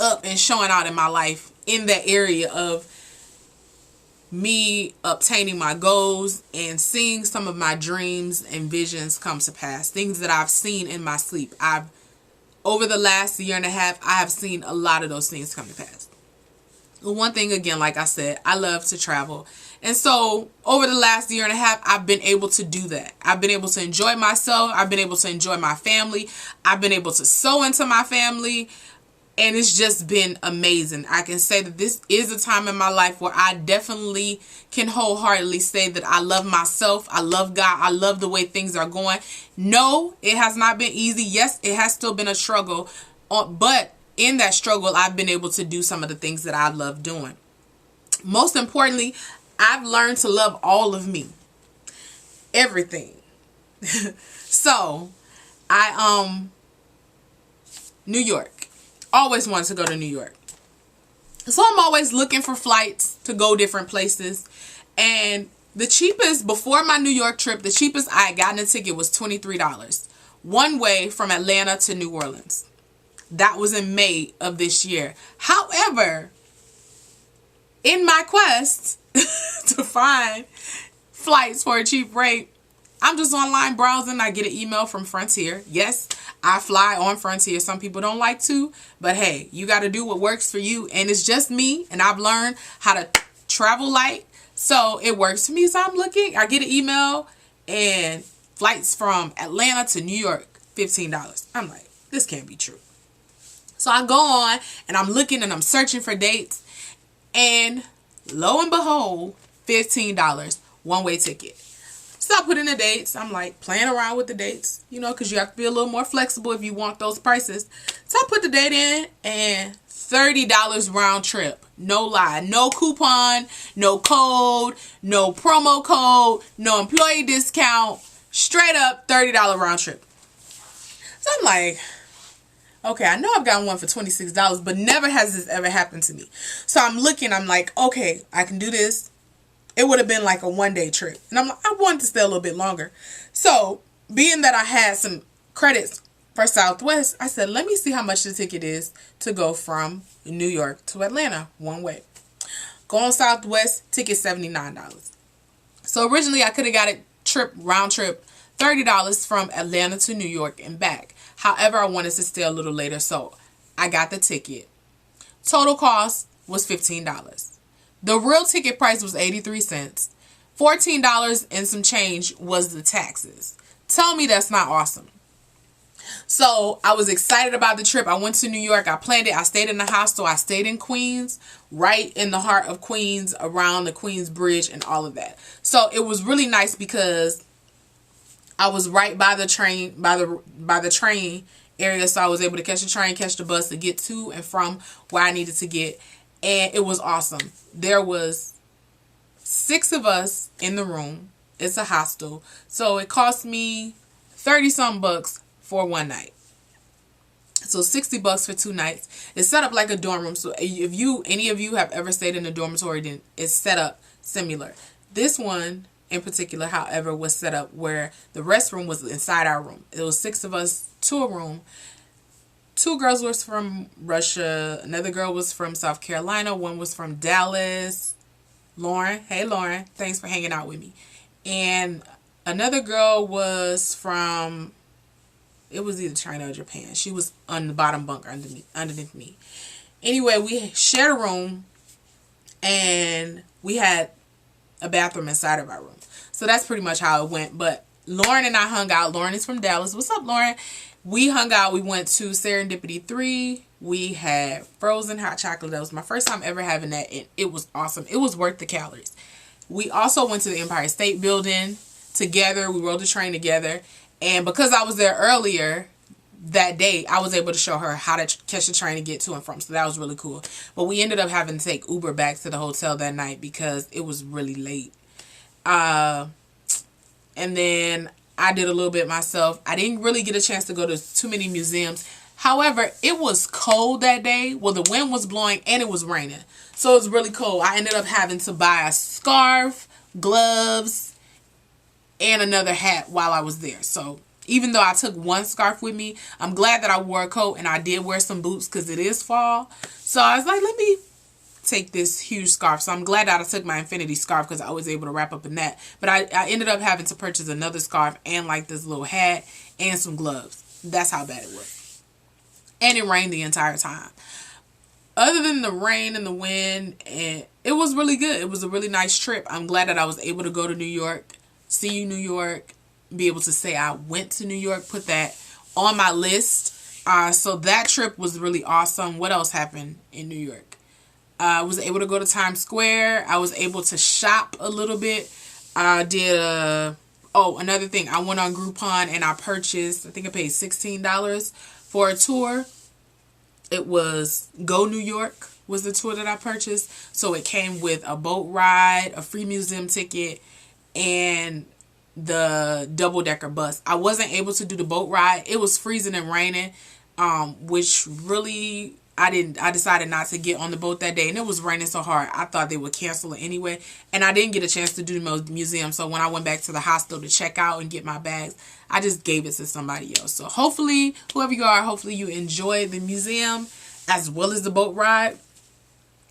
up and showing out in my life in that area of me obtaining my goals and seeing some of my dreams and visions come to pass. Things that I've seen in my sleep. Over the last year and a half, I have seen a lot of those things come to pass. One thing, again, like I said, I love to travel. And so over the last year and a half, I've been able to do that. I've been able to enjoy myself. I've been able to enjoy my family. I've been able to sow into my family. And it's just been amazing. I can say that this is a time in my life where I definitely can wholeheartedly say that I love myself. I love God. I love the way things are going. No, it has not been easy. Yes, it has still been a struggle. But in that struggle, I've been able to do some of the things that I love doing. Most importantly, I've learned to love all of me. Everything. So, New York. Always wanted to go to New York. So I'm always looking for flights to go different places. And the cheapest, before my New York trip, the cheapest I had gotten a ticket was $23. One way from Atlanta to New Orleans. That was in May of this year. However, in my quest to find flights for a cheap rate, I'm just online browsing. I get an email from Frontier. Yes, I fly on Frontier. Some people don't like to, but hey, you got to do what works for you. And it's just me, and I've learned how to travel light, so it works for me. So I'm looking. I get an email, and flights from Atlanta to New York, $15. I'm like, this can't be true. So I go on, and I'm looking, and I'm searching for dates, and lo and behold, $15, one-way ticket. So I put in the dates. I'm like playing around with the dates, you know, because you have to be a little more flexible if you want those prices. So I put the date in, and $30 round trip. No lie. No coupon, no code, no promo code, no employee discount. Straight up $30 round trip. So I'm like, okay, I know I've gotten one for $26, but never has this ever happened to me. So I'm looking, I'm like, okay, I can do this. It would have been like a one-day trip. And I'm like, I wanted to stay a little bit longer. So, being that I had some credits for Southwest, I said, let me see how much the ticket is to go from New York to Atlanta one way. Go on Southwest, ticket $79. So, originally, I could have got it round trip, $30 from Atlanta to New York and back. However, I wanted to stay a little later, so I got the ticket. Total cost was $15. The real ticket price was 83 cents. $14 and some change was the taxes. Tell me that's not awesome. So I was excited about the trip. I went to New York. I planned it. I stayed in the hostel. I stayed in Queens, right in the heart of Queens, around the Queens Bridge and all of that. So it was really nice because I was right by the train, by the train area. So I was able to catch the train, catch the bus to get to and from where I needed to get. And it was awesome. There was 6 of us in the room. It's a hostel. So it cost me 30-something bucks for one night. So $60 for 2 nights. It's set up like a dorm room. So if any of you have ever stayed in a dormitory, then it's set up similar. This one in particular, however, was set up where the restroom was inside our room. It was 6 of us to a room. 2 girls were from Russia. Another girl was from South Carolina. One was from Dallas. Lauren. Hey, Lauren. Thanks for hanging out with me. And another girl was from, it was either China or Japan. She was on the bottom bunk underneath me. Anyway, we shared a room, and we had a bathroom inside of our room. So that's pretty much how it went. But Lauren and I hung out. Lauren is from Dallas. What's up, Lauren? We hung out. We went to Serendipity 3. We had frozen hot chocolate. That was my first time ever having that, and it was awesome. It was worth the calories. We also went to the Empire State Building together. We rode the train together. And because I was there earlier that day, I was able to show her how to catch the train to get to and from. So that was really cool. But we ended up having to take Uber back to the hotel that night because it was really late. And then I did a little bit myself. I didn't really get a chance to go to too many museums. However, it was cold that day. Well, the wind was blowing and it was raining. So it was really cold. I ended up having to buy a scarf, gloves, and another hat while I was there. So Even though I took one scarf with me, I'm glad that I wore a coat and I did wear some boots because it is fall. So I was like, let me take this huge scarf. So I'm glad that I took my infinity scarf because I was able to wrap up in that. But I ended up having to purchase another scarf and like this little hat and some gloves. That's how bad it was. And it rained the entire time. Other than the rain and the wind, and it was really good. It was a really nice trip. I'm glad that I was able to go to New York, see you New York, be able to say I went to New York, put that on my list. So that trip was really awesome. What else happened in New York? I was able to go to Times Square. I was able to shop a little bit. I did another thing. I went on Groupon and I purchased, I think I paid $16 for a tour. It was Go New York was the tour that I purchased. So it came with a boat ride, a free museum ticket, and the double-decker bus. I wasn't able to do the boat ride. It was freezing and raining, which really I decided not to get on the boat that day, and it was raining so hard I thought they would cancel it anyway, and I didn't get a chance to do the museum. So when I went back to the hostel to check out and get my bags, I just gave it to somebody else. So hopefully, whoever you are, hopefully you enjoyed the museum as well as the boat ride.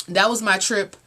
That was my trip